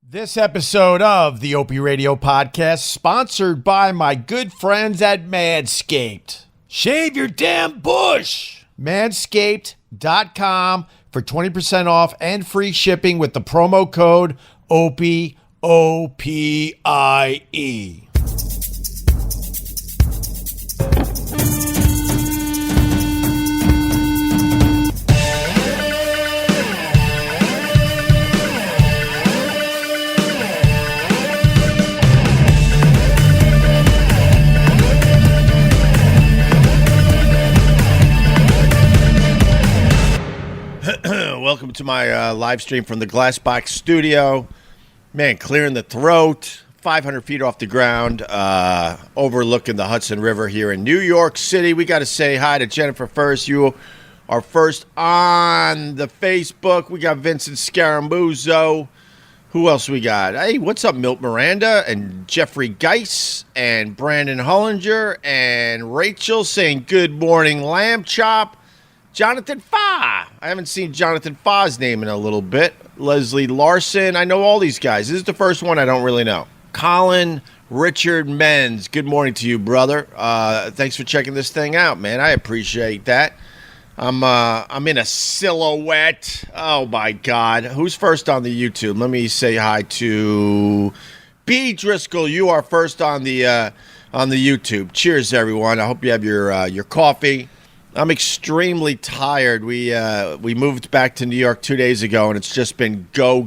This episode of the Opie Radio Podcast sponsored by my good friends at Manscaped. Shave your damn bush! Manscaped.com for 20% off and free shipping with the promo code OPIE. O-P-I-E. Welcome to my live stream from the Glassbox studio. Man, clearing the throat, 500 feet off the ground, overlooking the Hudson River here in New York City. We got to say hi to Jennifer first. You are first on the Facebook. We got Vincent Scaramuzzo. Who else we got? Hey, what's up, Milt Miranda and Jeffrey Geis and Brandon Hollinger and Rachel saying good morning, Lamb Chop. Jonathan Fa. I haven't seen Jonathan Fa's name in a little bit. Leslie Larson. I know all these guys. This is the first one I don't really know. Colin Richard Menz. Good morning to you, brother. Thanks for checking this thing out, man. I appreciate that. I'm in a silhouette. Oh my God. Who's first on the YouTube? Let me say hi to B Driscoll. You are first on the YouTube. Cheers, everyone. I hope you have your coffee. I'm extremely tired. We moved back to New York 2 days ago, and it's just been go,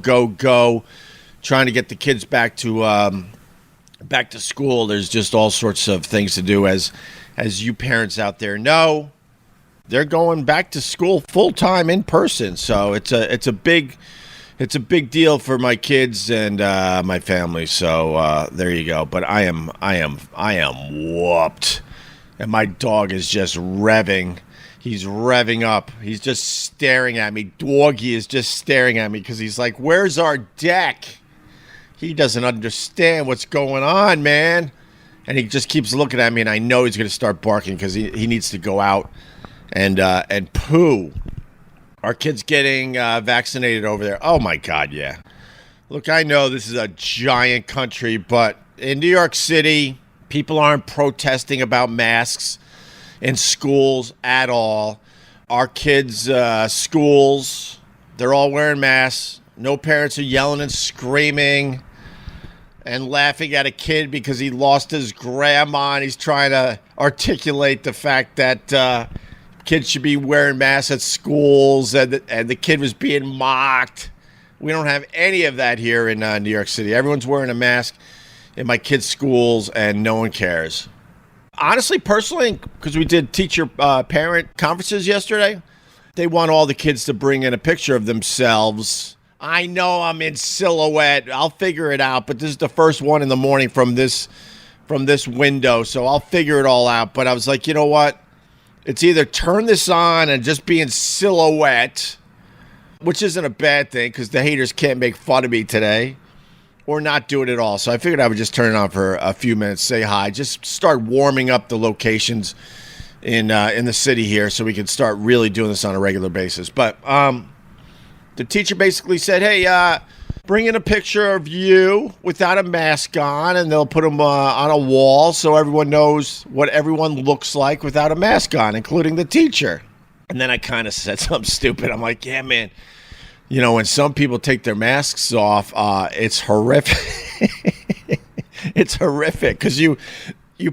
trying to get the kids back to school. There's just all sorts of things to do, as you parents out there know. They're going back to school full time in person, so it's a big deal for my kids and my family. So there you go. But I am whooped. And my dog is just revving. He's revving up. He's just staring at me. Doggy is just staring at me because he's like, where's our deck? He doesn't understand what's going on, man. And he just keeps looking at me, and I know he's going to start barking because he needs to go out and poo. Our kid's getting vaccinated over there. Oh, my God, yeah. Look, I know this is a giant country, but in New York City, people aren't protesting about masks in schools at all. Our kids' schools, they're all wearing masks. No parents are yelling and screaming and laughing at a kid because he lost his grandma, and he's trying to articulate the fact that kids should be wearing masks at schools, and the kid was being mocked. We don't have any of that here in New York City. Everyone's wearing a mask in my kids' schools, and no one cares. Honestly, personally, because we did teacher-parent conferences yesterday, they want all the kids to bring in a picture of themselves. I know I'm in silhouette. I'll figure it out, but this is the first one in the morning from this window, so I'll figure it all out. But I was like, you know what? It's either turn this on and just be in silhouette, which isn't a bad thing because the haters can't make fun of me today, or not do it at all. So I figured I would just turn it on for a few minutes, say hi, just start warming up the locations in the city here so we can start really doing this on a regular basis. But the teacher basically said, hey, bring in a picture of you without a mask on, and they'll put them on a wall so everyone knows what everyone looks like without a mask on, including the teacher. And then I kind of said something stupid. I'm like, yeah, man. You know, when some people take their masks off, it's horrific. It's horrific because you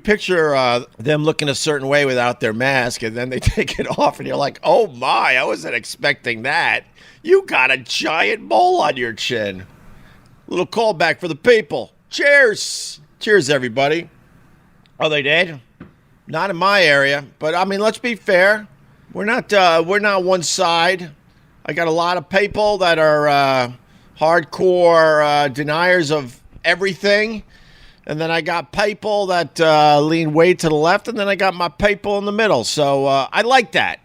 picture them looking a certain way without their mask, and then they take it off, and you're like, oh, my, I wasn't expecting that. You got a giant mole on your chin. Little callback for the people. Cheers. Cheers, everybody. Oh, they did? Not in my area. But, I mean, let's be fair. We're not one side. I got a lot of people that are hardcore deniers of everything. And then I got people that lean way to the left. And then I got my people in the middle. So I like that.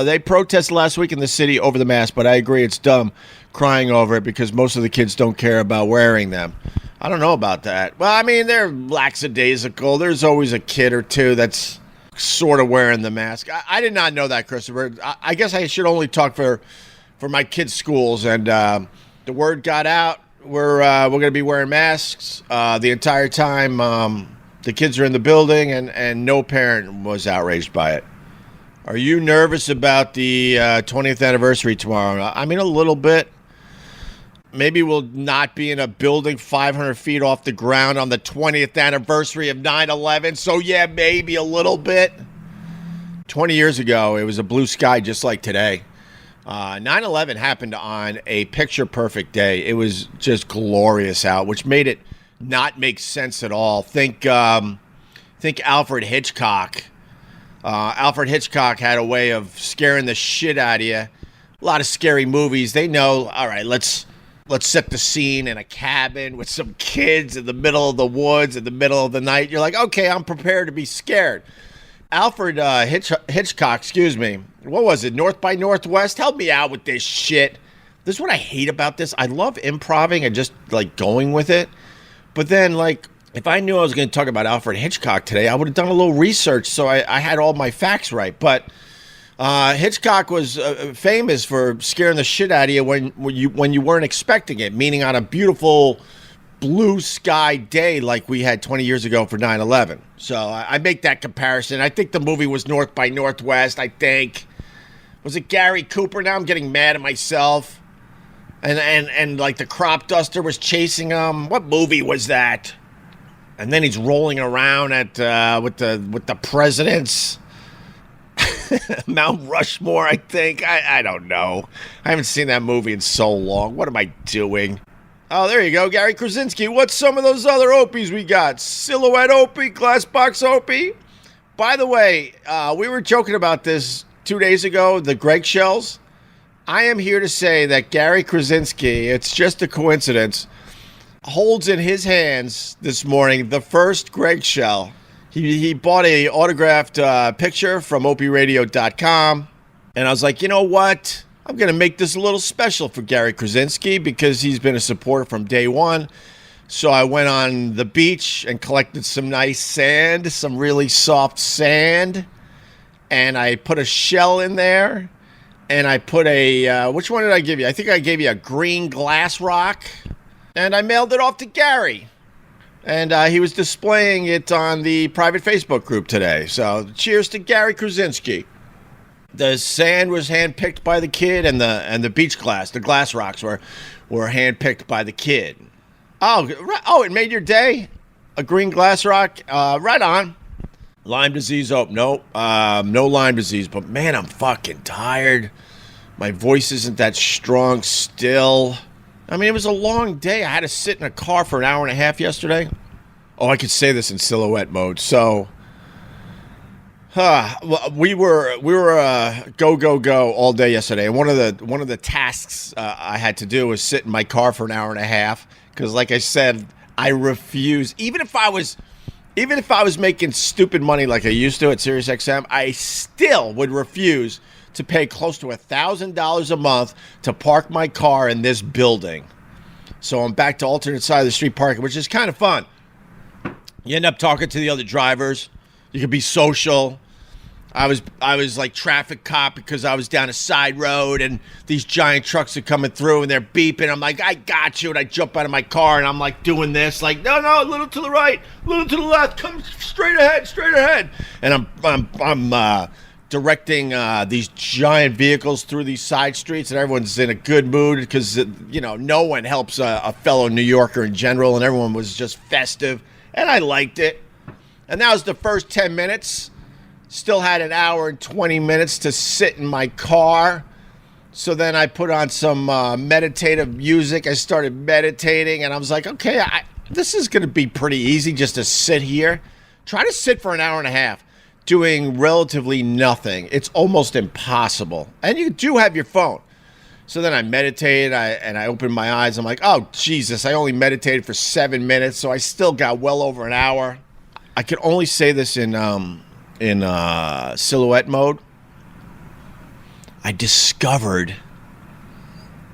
They protested last week in the city over the mask. But I agree it's dumb crying over it because most of the kids don't care about wearing them. I don't know about that. Well, I mean, they're lackadaisical. There's always a kid or two that's sort of wearing the mask. I did not know that, Christopher. I guess I should only talk for my kids' schools, and the word got out we're going to be wearing masks the entire time. The kids are in the building, and no parent was outraged by it. Are you nervous about the 20th anniversary tomorrow? I mean, a little bit. Maybe we'll not be in a building 500 feet off the ground on the 20th anniversary of 9/11. So, yeah, maybe a little bit. 20 years ago, it was a blue sky just like today. 9/11 happened on a picture-perfect day. It was just glorious out, which made it not make sense at all. Think Alfred Hitchcock. Alfred Hitchcock had a way of scaring the shit out of you. A lot of scary movies. They know, all right, let's set the scene in a cabin with some kids in the middle of the woods in the middle of the night. You're like, okay, I'm prepared to be scared. Alfred Hitchcock, excuse me. What was it? North by Northwest? Help me out with this shit. This is what I hate about this. I love improving and just like going with it. But then like, if I knew I was going to talk about Alfred Hitchcock today, I would have done a little research so I had all my facts right. But Hitchcock was famous for scaring the shit out of you when you weren't expecting it, meaning on a beautiful blue sky day like we had 20 years ago for 9/11. So I make that comparison. I think the movie was North by Northwest, I think. Was it Gary Cooper? Now I'm getting mad at myself. And like the crop duster was chasing him. What movie was that? And then he's rolling around at with the presidents. Mount Rushmore, I think. I don't know. I haven't seen that movie in so long. What am I doing? Oh, there you go, Gary Krasinski. What's some of those other Opies we got? Silhouette Opie, Glass Box Opie. By the way, we were joking about this 2 days ago, the Greg shells. I am here to say that Gary Krasinski, it's just a coincidence, holds in his hands this morning the first Greg shell. He bought a autographed picture from opradio.com, and I was like, you know what? I'm going to make this a little special for Gary Krasinski because he's been a supporter from day one. So I went on the beach and collected some nice sand, some really soft sand, and I put a shell in there, and I put a, which one did I give you? I think I gave you a green glass rock, and I mailed it off to Gary. And he was displaying it on the private Facebook group today. So cheers to Gary Krasinski. The sand was handpicked by the kid, and the beach glass, the glass rocks were handpicked by the kid. Oh, it made your day? A green glass rock? Right on. Lyme disease? Oh, no. No Lyme disease. But, man, I'm fucking tired. My voice isn't that strong still. I mean, it was a long day. I had to sit in a car for an hour and a half yesterday. Oh, I could say this in silhouette mode. So, we were go all day yesterday. And one of the tasks I had to do was sit in my car for an hour and a half because, like I said, I refuse. Even if I was making stupid money like I used to at SiriusXM, I still would refuse to pay close to $1,000 a month to park my car in this building. So I'm back to alternate side of the street parking, which is kind of fun. You end up talking to the other drivers. You can be social. I was like traffic cop because I was down a side road and these giant trucks are coming through and they're beeping. I'm like, I got you. And I jump out of my car and I'm like doing this, like, no, a little to the right, a little to the left, come straight ahead. And I'm directing these giant vehicles through these side streets, and everyone's in a good mood because, no one helps a fellow New Yorker in general, and everyone was just festive, and I liked it. And that was the first 10 minutes. Still had an hour and 20 minutes to sit in my car. So then I put on some meditative music. I started meditating, and I was like, okay, this is going to be pretty easy just to sit here. Try to sit for an hour and a half doing relatively nothing. It's almost impossible. And you do have your phone. So then I meditated, and I opened my eyes. I'm like, oh, Jesus, I only meditated for 7 minutes, so I still got well over an hour. I can only say this in silhouette mode. I discovered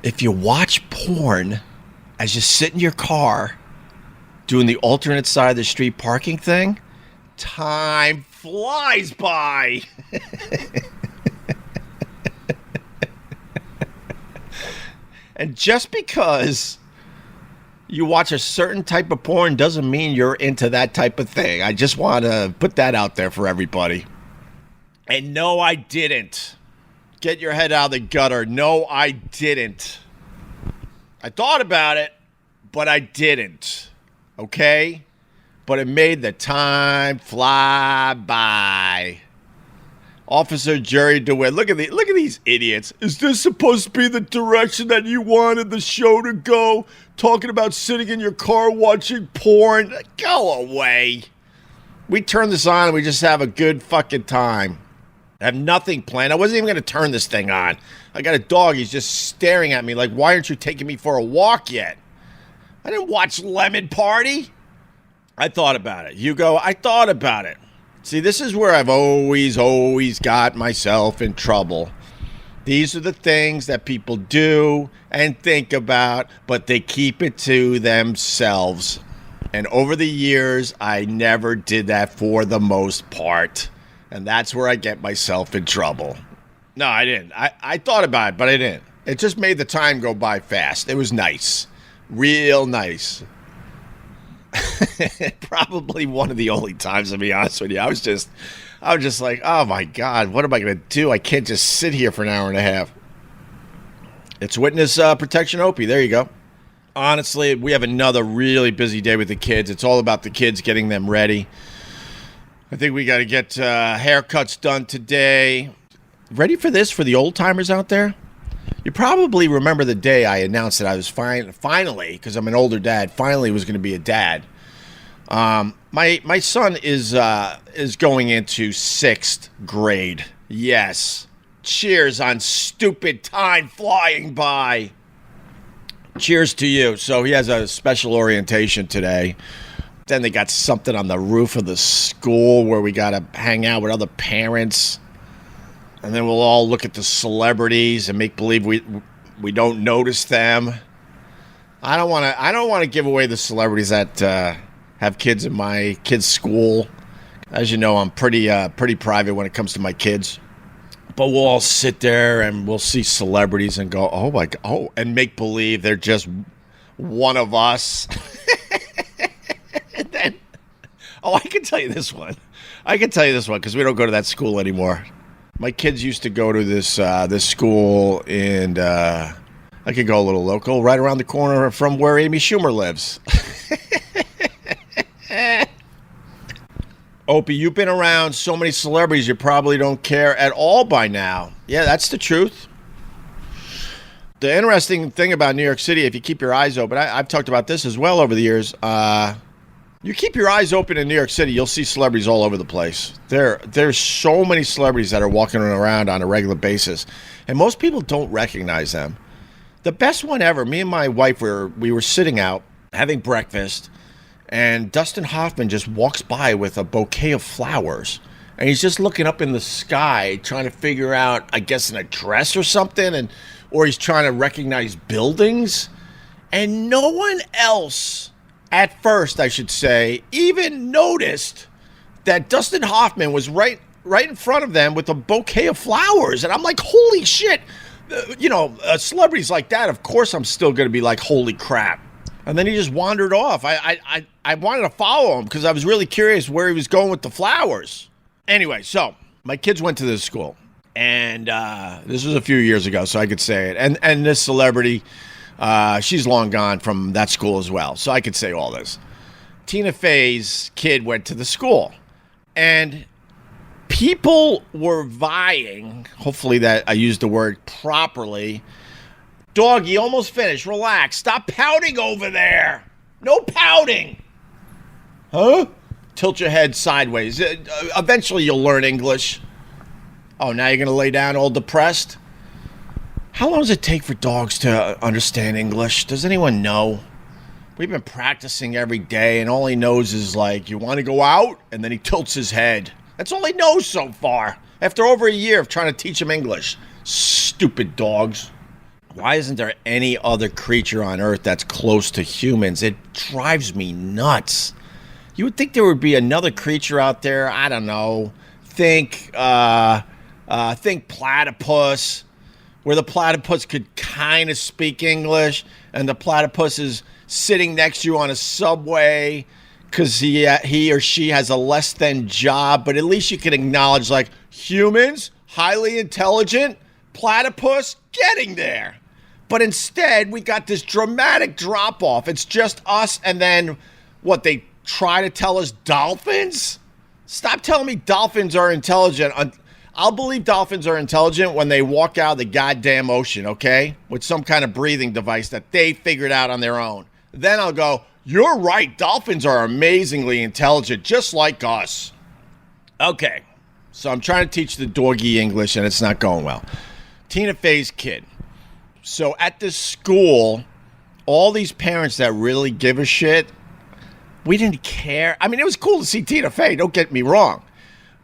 if you watch porn as you sit in your car doing the alternate side of the street parking thing, time flies by. And just because You watch a certain type of porn doesn't mean you're into that type of thing. I just want to put that out there for everybody. And no, I didn't. Get your head out of the gutter. No, I didn't. I thought about it, but I didn't. Okay? But it made the time fly by. Officer Jerry DeWitt. Look at these idiots. Is this supposed to be the direction that you wanted the show to go? Talking about sitting in your car watching porn? Go away. We turn this on and we just have a good fucking time. I have nothing planned. I wasn't even going to turn this thing on. I got a dog. He's just staring at me like, why aren't you taking me for a walk yet? I didn't watch Lemon Party. I thought about it. Hugo, I thought about it. See, this is where I've always got myself in trouble. These are the things that people do and think about, but they keep it to themselves. And over the years, I never did that for the most part. And that's where I get myself in trouble. No, I didn't. I thought about it, but I didn't. It just made the time go by fast. It was nice. Real nice. Probably one of the only times, to be honest with you. I was just like, oh my God, what am I going to do? I can't just sit here for an hour and a half. It's witness protection Opie. There you go. Honestly, we have another really busy day with the kids. It's all about the kids, getting them ready. I think we got to get haircuts done today. Ready for this for the old timers out there? You probably remember the day I announced that I was finally, because I'm an older dad, finally was going to be a dad. My son is going into 6th grade. Yes. Cheers on stupid time flying by. Cheers to you. So he has a special orientation today. Then they got something on the roof of the school where we got to hang out with other parents. And then we'll all look at the celebrities and make believe we don't notice them. I don't want to give away the celebrities that have kids in my kids' school. As you know, I'm pretty private when it comes to my kids. But we'll all sit there and we'll see celebrities and go, oh my God, oh, and make believe they're just one of us. And then, I can tell you this one. Because we don't go to that school anymore. My kids used to go to this school, and I could go a little local, right around the corner from where Amy Schumer lives. Opie, you've been around so many celebrities, you probably don't care at all by now. Yeah, that's the truth. The interesting thing about New York City, if you keep your eyes open, I've talked about this as well over the years. You keep your eyes open in New York City, you'll see celebrities all over the place. There's so many celebrities that are walking around on a regular basis, and most people don't recognize them. The best one ever, me and my wife, we were sitting out having breakfast, and Dustin Hoffman just walks by with a bouquet of flowers, and he's just looking up in the sky, trying to figure out, I guess, an address or something, or he's trying to recognize buildings, and no one else, at first, I should say, even noticed that Dustin Hoffman was right in front of them with a bouquet of flowers. And I'm like, holy shit. Celebrities like that, of course I'm still going to be like, holy crap. And then he just wandered off. I wanted to follow him because I was really curious where he was going with the flowers. Anyway, so my kids went to this school. And this was a few years ago, so I could say it. And this celebrity... she's long gone from that school as well, so I could say all this. Tina Fey's kid went to the school, and people were vying, hopefully that I used the word properly. Doggy, almost finished. Relax. Stop pouting over there. No pouting. Huh? Tilt your head sideways. Eventually you'll learn English. Oh, now you're going to lay down all depressed? How long does it take for dogs to understand English? Does anyone know? We've been practicing every day, and all he knows is like, you want to go out? And then he tilts his head. That's all he knows so far. After over a year of trying to teach him English. Stupid dogs. Why isn't there any other creature on Earth that's close to humans? It drives me nuts. You would think there would be another creature out there. I don't know. Think platypus. Where the platypus could kind of speak English, and the platypus is sitting next to you on a subway because he or she has a less than job, but at least you can acknowledge, like, humans, highly intelligent, platypus, getting there. But instead, we got this dramatic drop-off. It's just us, and then, what, they try to tell us dolphins? Stop telling me dolphins are intelligent. I'll believe dolphins are intelligent when they walk out of the goddamn ocean, okay? With some kind of breathing device that they figured out on their own. Then I'll go, you're right, dolphins are amazingly intelligent, just like us. Okay, so I'm trying to teach the doggy English, and it's not going well. Tina Fey's kid. So at this school, all these parents that really give a shit, we didn't care. I mean, it was cool to see Tina Fey, don't get me wrong.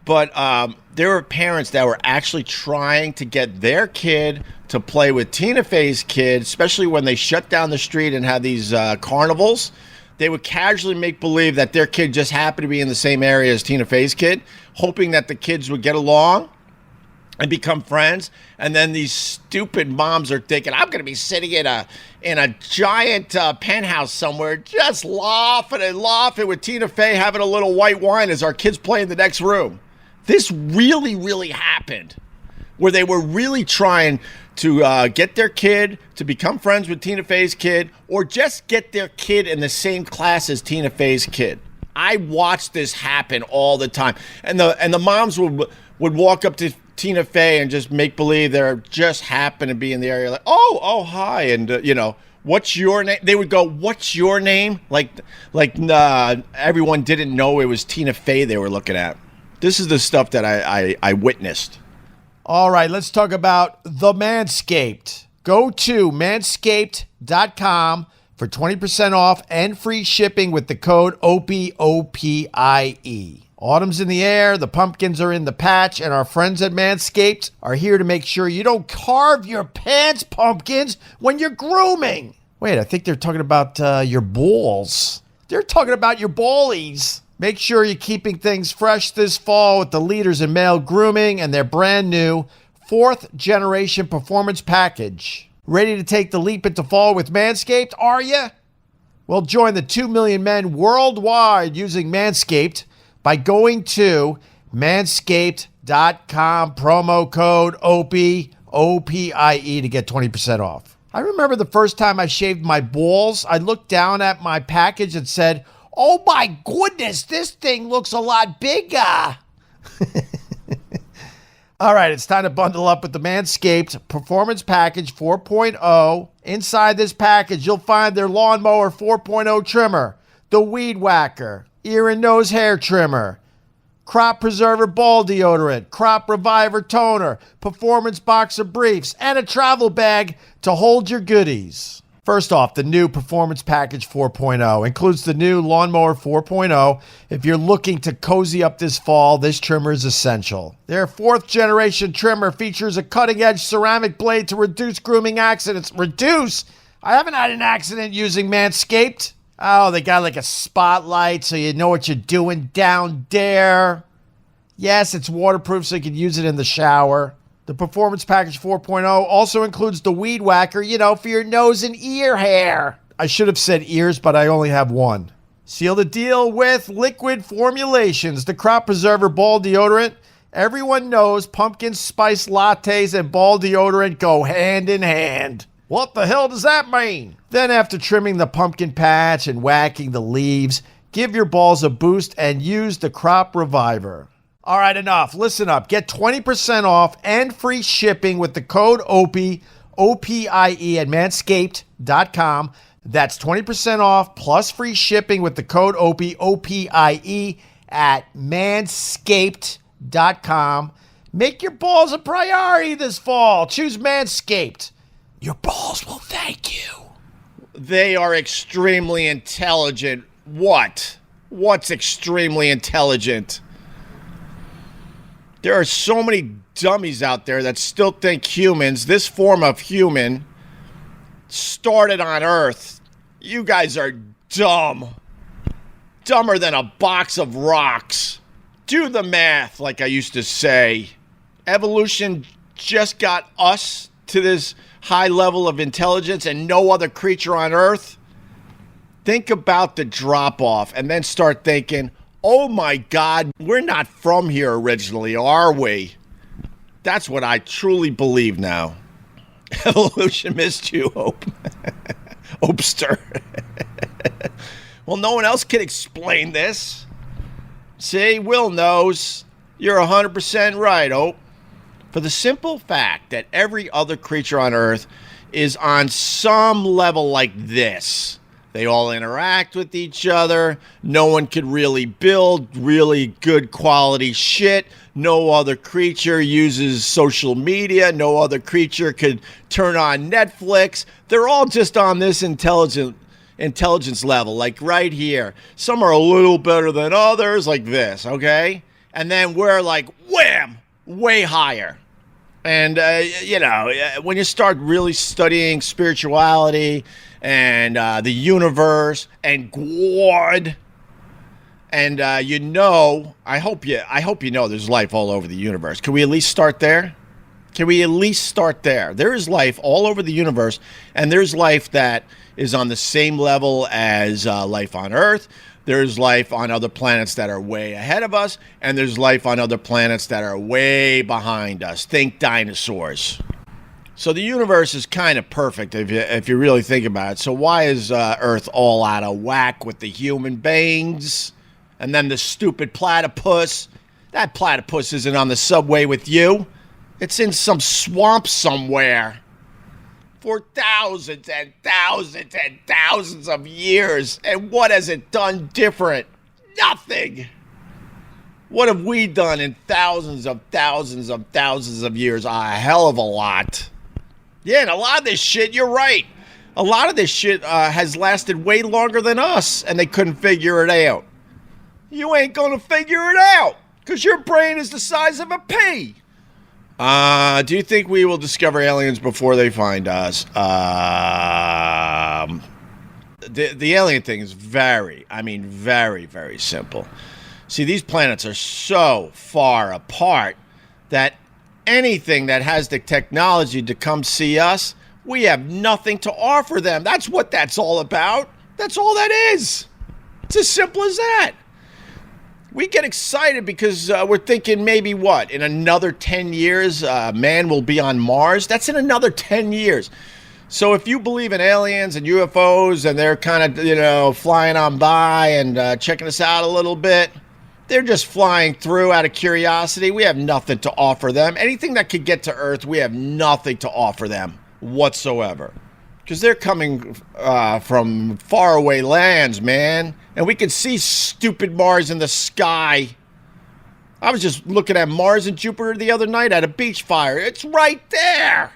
But there were parents that were actually trying to get their kid to play with Tina Fey's kid, especially when they shut down the street and had these carnivals. They would casually make believe that their kid just happened to be in the same area as Tina Fey's kid, hoping that the kids would get along and become friends. And then these stupid moms are thinking, I'm going to be sitting in a giant penthouse somewhere, just laughing with Tina Fey, having a little white wine as our kids play in the next room. This really, really happened, where they were really trying to get their kid to become friends with Tina Fey's kid, or just get their kid in the same class as Tina Fey's kid. I watched this happen all the time, and the moms would walk up to Tina Fey and just make believe they just happen to be in the area, like, oh, hi, and what's your name? They would go, what's your name? Like everyone didn't know it was Tina Fey they were looking at. This is the stuff that I witnessed. All right, let's talk about the Manscaped. Go to manscaped.com for 20% off and free shipping with the code OPOPIE. Autumn's in the air, the pumpkins are in the patch, and our friends at Manscaped are here to make sure you don't carve your pants, pumpkins, when you're grooming. Wait, I think they're talking about your balls. They're talking about your ballies. Make sure you're keeping things fresh this fall with the leaders in male grooming and their brand new 4th generation performance package. Ready to take the leap into fall with Manscaped, are you? Well, join the 2 million men worldwide using Manscaped by going to manscaped.com, promo code OPIE to get 20% off. I remember the first time I shaved my balls, I looked down at my package and said, oh my goodness, this thing looks a lot bigger. All right, it's time to bundle up with the Manscaped Performance Package 4.0. Inside this package, you'll find their Lawnmower 4.0 trimmer, the Weed Whacker, ear and nose hair trimmer, Crop Preserver ball deodorant, Crop Reviver toner, Performance Boxer briefs, and a travel bag to hold your goodies. First off, the new Performance Package 4.0 includes the new Lawnmower 4.0. If you're looking to cozy up this fall, this trimmer is essential. Their 4th generation trimmer features a cutting-edge ceramic blade to reduce grooming accidents. Reduce? I haven't had an accident using Manscaped. Oh, they got like a spotlight so you know what you're doing down there. Yes, it's waterproof so you can use it in the shower. The Performance Package 4.0 also includes the Weed Whacker, for your nose and ear hair. I should have said ears, but I only have one. Seal the deal with liquid formulations, the Crop Preserver ball deodorant. Everyone knows pumpkin spice lattes and ball deodorant go hand in hand. What the hell does that mean? Then after trimming the pumpkin patch and whacking the leaves, give your balls a boost and use the Crop Reviver. All right, enough. Listen up. Get 20% off and free shipping with the code OPIE at manscaped.com. That's 20% off plus free shipping with the code OPIE at manscaped.com. Make your balls a priority this fall. Choose Manscaped. Your balls will thank you. They are extremely intelligent. What? What's extremely intelligent? There are so many dummies out there that still think humans, this form of human, started on Earth. You guys are dumb. Dumber than a box of rocks. Do the math, like I used to say. Evolution just got us to this high level of intelligence and no other creature on Earth. think about the drop-off and then start thinking, oh my God, we're not from here originally, are we? That's what I truly believe now. Evolution missed you, Hope. Hopester. Well, no one else can explain this. See, Will knows. You're 100% right, Hope. For the simple fact that every other creature on Earth is on some level like this. They all interact with each other. No one could really build really good quality shit. No other creature uses social media. No other creature could turn on Netflix. They're all just on this intelligence level, like right here. Some are a little better than others, like this, okay? And then we're like, wham, way higher. And, when you start really studying spirituality and the universe and God, and I hope you know there's life all over the universe. Can we at least start there? There is life all over the universe, and there's life that is on the same level as life on Earth. There's life on other planets that are way ahead of us, and there's life on other planets that are way behind us. Think dinosaurs. So the universe is kind of perfect if you really think about it. So why is Earth all out of whack with the human beings? And then the stupid platypus. That platypus isn't on the subway with you. It's in some swamp somewhere. For thousands and thousands and thousands of years. And what has it done different? Nothing. What have we done in thousands of years? A hell of a lot. Yeah, and a lot of this shit, you're right. A lot of this shit has lasted way longer than us, and they couldn't figure it out. You ain't gonna figure it out, because your brain is the size of a pea. Do you think we will discover aliens before they find us? The alien thing is very, very simple. See, these planets are so far apart that anything that has the technology to come see us, we have nothing to offer them. That's what that's all about. That's all that is. It's as simple as that. We get excited because we're thinking maybe what? In another 10 years, man will be on Mars? That's in another 10 years. So if you believe in aliens and UFOs and they're kind of, flying on by and checking us out a little bit, they're just flying through out of curiosity. We have nothing to offer them. Anything that could get to Earth, we have nothing to offer them whatsoever. Because they're coming from faraway lands, man. And we can see stupid Mars in the sky. I was just looking at Mars and Jupiter the other night at a beach fire. It's right there.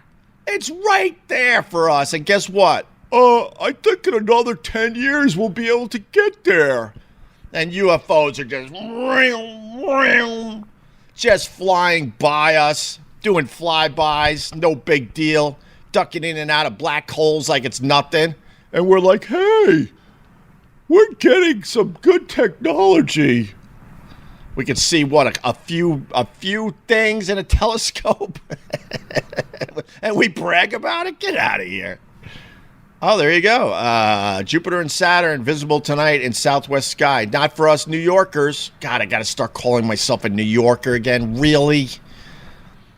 It's right there for us. And guess what? I think in another 10 years we'll be able to get there. And UFOs are just flying by us, doing flybys, no big deal. Ducking in and out of black holes like it's nothing. And we're like, hey, we're getting some good technology. We can see a few things in a telescope. And we brag about it? Get out of here. Oh, there you go. Jupiter and Saturn visible tonight in southwest sky. Not for us New Yorkers. God, I got to start calling myself a New Yorker again. Really?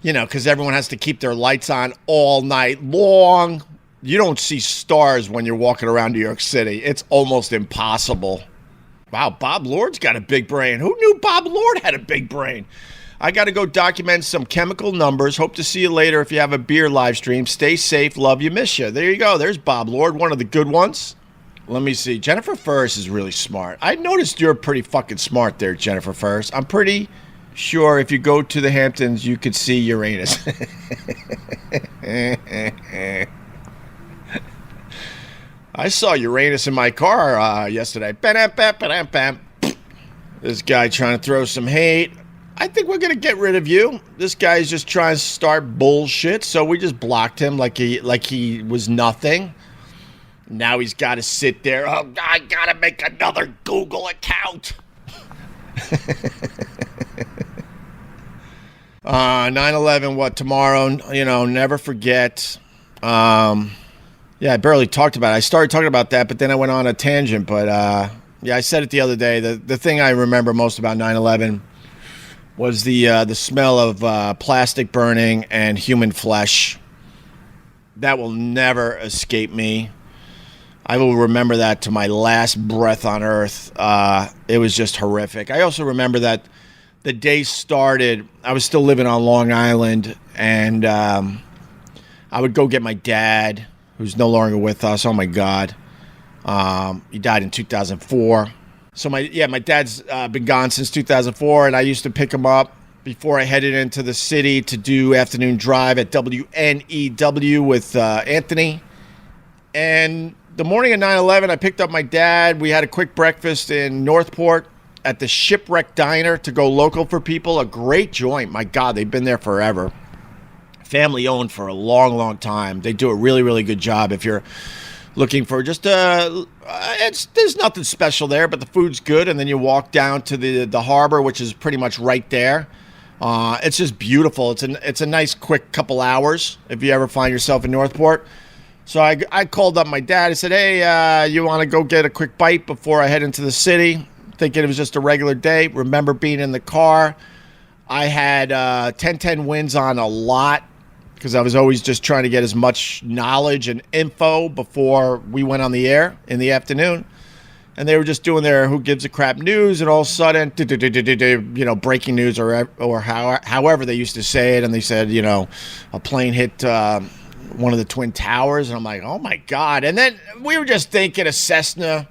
Because everyone has to keep their lights on all night long. You don't see stars when you're walking around New York City. It's almost impossible. Wow, Bob Lord's got a big brain. Who knew Bob Lord had a big brain? I got to go document some chemical numbers. Hope to see you later if you have a beer live stream. Stay safe. Love you. Miss you. There you go. There's Bob Lord, one of the good ones. Let me see. Jennifer Ferris is really smart. I noticed you're pretty fucking smart there, Jennifer Ferris. I'm pretty sure if you go to the Hamptons, you could see Uranus. I saw Uranus in my car yesterday. This guy trying to throw some hate. I think we're going to get rid of you. This guy's just trying to start bullshit, so we just blocked him like he was nothing. Now he's got to sit there. Oh, I got to make another Google account. 9/11, what, tomorrow? Never forget. Yeah, I barely talked about it. I started talking about that, but then I went on a tangent. But yeah, I said it the other day. The thing I remember most about 9/11 was the smell of plastic burning and human flesh. That will never escape me. I will remember that to my last breath on earth. It was just horrific. I also remember that the day started, I was still living on Long Island, and I would go get my dad, who's no longer with us. Oh my God. He died in 2004. So my dad's been gone since 2004, and I used to pick him up before I headed into the city to do afternoon drive at WNEW with Anthony. And the morning of 9/11, I picked up my dad. We had a quick breakfast in Northport at the Shipwreck Diner to go local for people. A great joint. My God, they've been there forever. Family owned for a long, long time. They do a really, really good job. If you're looking for just there's nothing special there, but the food's good. And then you walk down to the harbor, which is pretty much right there. It's just beautiful. It's a nice quick couple hours if you ever find yourself in Northport. So I called up my dad. I said, hey, you want to go get a quick bite before I head into the city? Thinking it was just a regular day. Remember being in the car. I had 10-10 wins on a lot because I was always just trying to get as much knowledge and info before we went on the air in the afternoon. And they were just doing their who gives a crap news, and all of a sudden, breaking news or however they used to say it. And they said, a plane hit one of the Twin Towers, and I'm like, oh my God. And then we were just thinking a Cessna,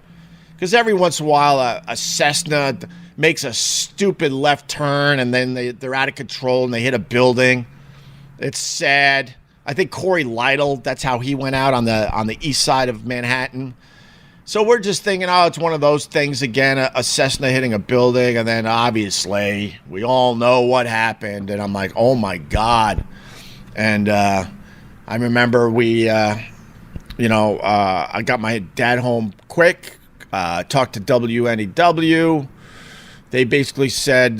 because every once in a while a Cessna makes a stupid left turn, and then they're out of control and they hit a building. It's sad. I think Corey Lytle, that's how he went out on the east side of Manhattan. So we're just thinking, it's one of those things again, a Cessna hitting a building, and then obviously we all know what happened, and I'm like, oh my God. And I remember I got my dad home quick, talked to WNEW. They basically said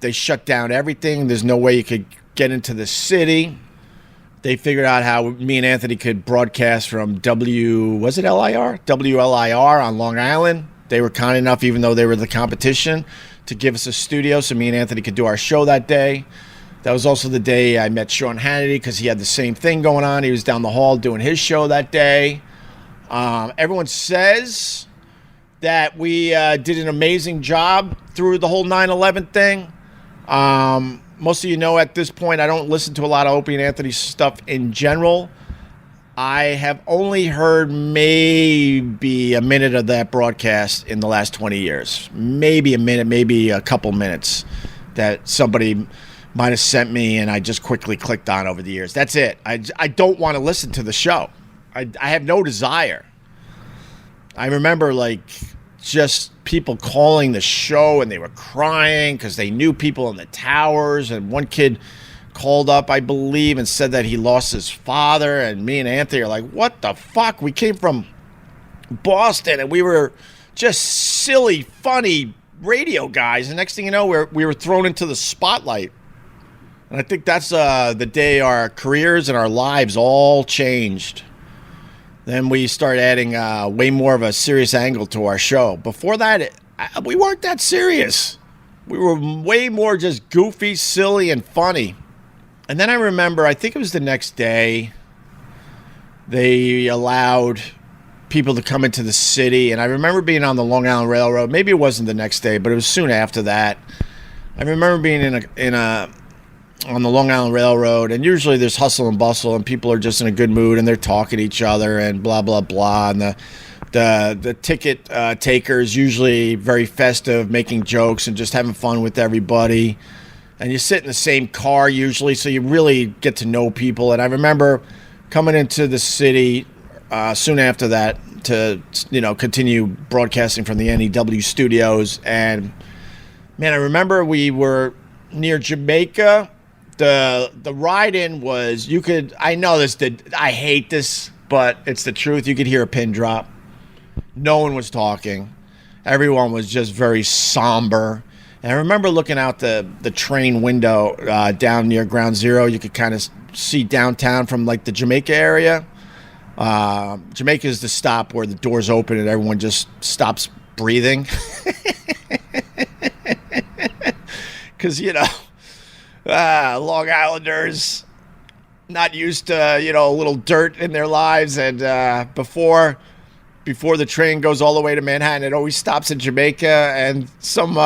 they shut down everything. There's no way you could get into the city. They figured out how me and Anthony could broadcast from WLIR on Long Island. They were kind enough, even though they were the competition, to give us a studio so me and Anthony could do our show that day. That was also the day I met Sean Hannity because he had the same thing going on. He was down the hall doing his show that day. Everyone says that we did an amazing job through the whole 9/11 thing. Most of you know at this point I don't listen to a lot of Opie and Anthony's stuff in general. I have only heard maybe a minute of that broadcast in the last 20 years. Maybe a minute, maybe a couple minutes that somebody might have sent me and I just quickly clicked on over the years. That's it. I don't want to listen to the show. I have no desire. I remember just people calling the show and they were crying because they knew people in the towers, and one kid called up, I believe, and said that he lost his father, and me and Anthony are like, what the fuck? We came from Boston and we were just silly, funny radio guys, and next thing you know, we were thrown into the spotlight. And I think that's the day our careers and our lives all changed. Then we started adding way more of a serious angle to our show. Before that, we weren't that serious. We were way more just goofy, silly, and funny. And then I remember, I think it was the next day, they allowed people to come into the city. And I remember being on the Long Island Railroad. Maybe it wasn't the next day, but it was soon after that. I remember being on the Long Island Railroad, and usually there's hustle and bustle, and people are just in a good mood, and they're talking to each other, and blah blah blah. And the ticket takers usually very festive, making jokes and just having fun with everybody. And you sit in the same car usually, so you really get to know people. And I remember coming into the city soon after that to continue broadcasting from the NEW studios. And man, I remember we were near Jamaica. The ride-in was, I know this, I hate this, but it's the truth. You could hear a pin drop. No one was talking. Everyone was just very somber. And I remember looking out the train window down near Ground Zero. You could kind of see downtown from the Jamaica area. Jamaica is the stop where the doors open and everyone just stops breathing. Because, Long Islanders not used to, a little dirt in their lives. And before the train goes all the way to Manhattan, it always stops in Jamaica. And some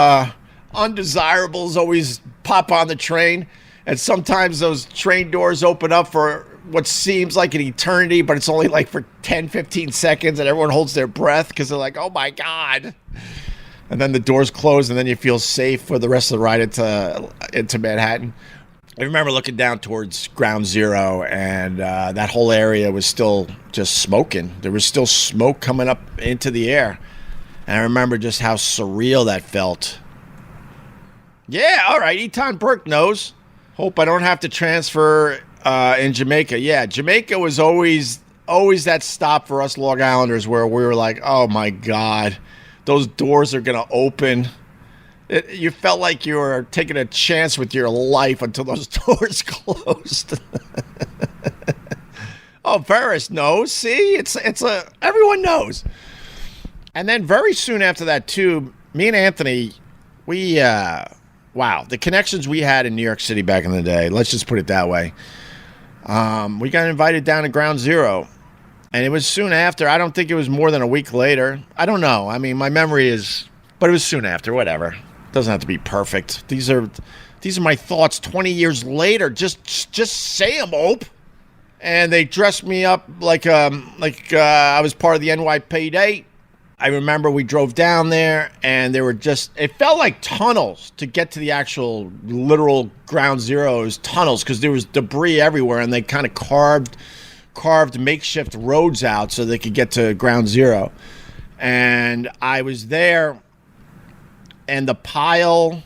undesirables always pop on the train. And sometimes those train doors open up for what seems like an eternity, but it's only like for 10, 15 seconds. And everyone holds their breath because they're like, oh, my God. And then the doors close, and then you feel safe for the rest of the ride into Manhattan. I remember looking down towards Ground Zero, and that whole area was still just smoking. There was still smoke coming up into the air. And I remember just how surreal that felt. Yeah, all right, Eton Burke knows. Hope I don't have to transfer in Jamaica. Yeah, Jamaica was always that stop for us Long Islanders where we were like, oh, my God. Those doors are going to open. You felt like you were taking a chance with your life until those doors closed. Oh, Ferris knows. See, everyone knows. And then very soon after that, too, me and Anthony, the connections we had in New York City back in the day, let's just put it that way. We got invited down to Ground Zero. And it was soon after. I don't think it was more than a week later. I don't know. I mean, my memory is, but it was soon after. Whatever. It doesn't have to be perfect. These are my thoughts 20 years later. Just say them, Ope. And they dressed me up like I was part of the NYPD. I remember we drove down there, and there were it felt like tunnels to get to the actual literal Ground Zero's tunnels because there was debris everywhere, and they kind of carved makeshift roads out so they could get to Ground Zero. And I was there, and the pile,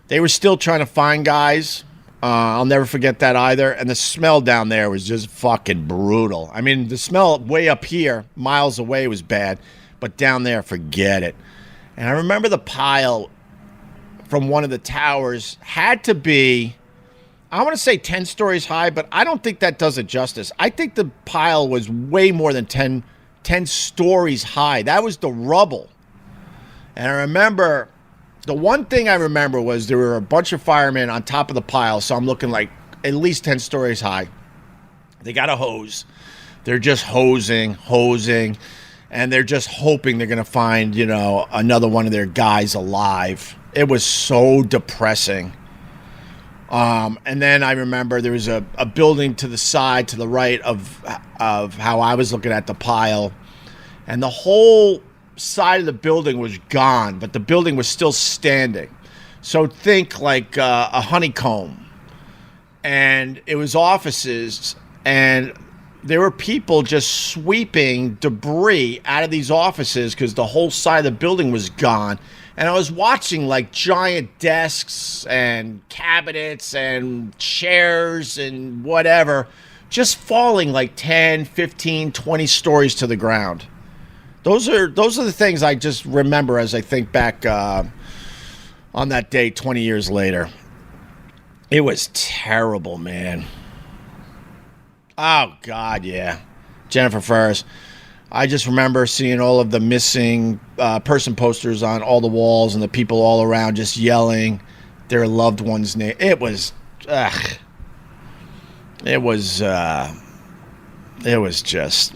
they were still trying to find guys. I'll never forget that either. And the smell down there was just fucking brutal. I mean, the smell way up here, miles away, was bad, but down there, forget it. And I remember the pile from one of the towers had to be, I want to say 10 stories high, but I don't think that does it justice. I think the pile was way more than 10 stories high. That was the rubble. And I remember, the one thing I remember was there were a bunch of firemen on top of the pile, so I'm looking like at least 10 stories high. They got a hose. They're just hosing, and they're just hoping they're going to find, another one of their guys alive. It was so depressing. And then I remember there was a building to the side, to the right of how I was looking at the pile. And the whole side of the building was gone, but the building was still standing. So think like a honeycomb. And it was offices, and there were people just sweeping debris out of these offices because the whole side of the building was gone. And I was watching like giant desks and cabinets and chairs and whatever just falling like 10, 15, 20 stories to the ground. Those are the things I just remember as I think back on that day 20 years later. It was terrible, man. Oh, God, yeah. Jennifer Ferris. I just remember seeing all of the missing person posters on all the walls and the people all around just yelling their loved one's name. It was just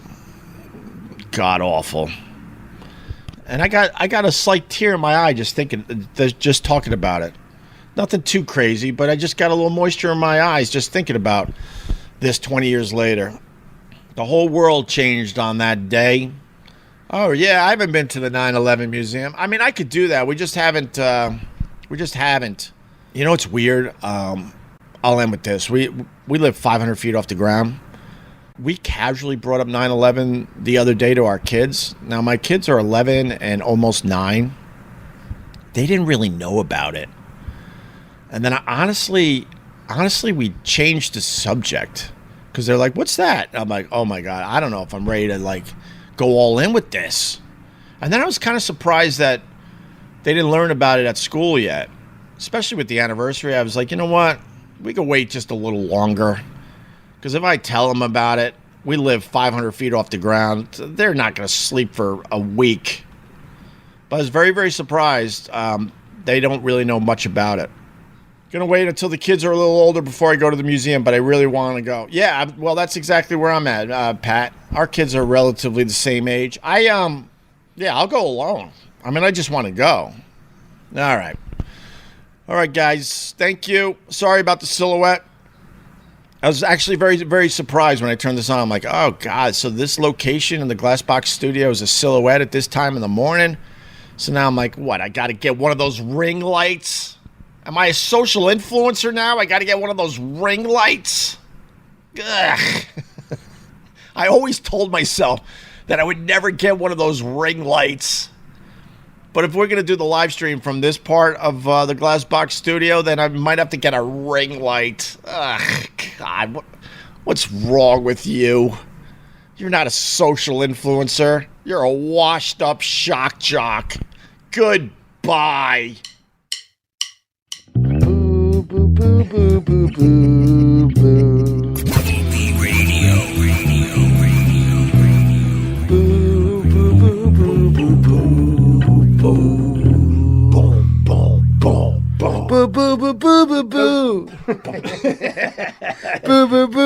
god awful. And I got a slight tear in my eye just talking about it. Nothing too crazy, but I just got a little moisture in my eyes just thinking about this 20 years later. The whole world changed on that day. Oh, yeah, I haven't been to the 9/11 museum. I mean, I could do that. We just haven't. You know what's weird? I'll end with this. We live 500 feet off the ground. We casually brought up 9/11 the other day to our kids. Now, my kids are 11 and almost 9. They didn't really know about it. And then honestly, we changed the subject. Because they're like, what's that? I'm like, oh, my God, I don't know if I'm ready to, go all in with this. And then I was kind of surprised that they didn't learn about it at school yet. Especially with the anniversary. I was like, you know what? We could wait just a little longer. Because if I tell them about it, We live 500 feet off the ground. They're not going to sleep for a week. But I was very, very surprised. They don't really know much about it. Gonna wait until the kids are a little older before I go to the museum, but I really want to go. Yeah, well, that's exactly where I'm at, Pat. Our kids are relatively the same age. Yeah, I'll go alone. I mean, I just want to go. All right, guys. Thank you. Sorry about the silhouette. I was actually very, very surprised when I turned this on. I'm like, oh, God, so this location in the Glassbox studio is a silhouette at this time in the morning? So now I'm like, what? I got to get one of those ring lights? Am I a social influencer now? I got to get one of those ring lights? Ugh. I always told myself that I would never get one of those ring lights. But if we're going to do the live stream from this part of the Glassbox studio, then I might have to get a ring light. Ugh, God, what's wrong with you? You're not a social influencer. You're a washed-up shock jock. Goodbye. Boo, boo, boo, boo, boo, boo, boo. Boo, boo, boo, boo, boo, boo. Boom, boom, boom, boom, boom. Boo, boo, boo, boo, boo, boo. Boo, boo, boo.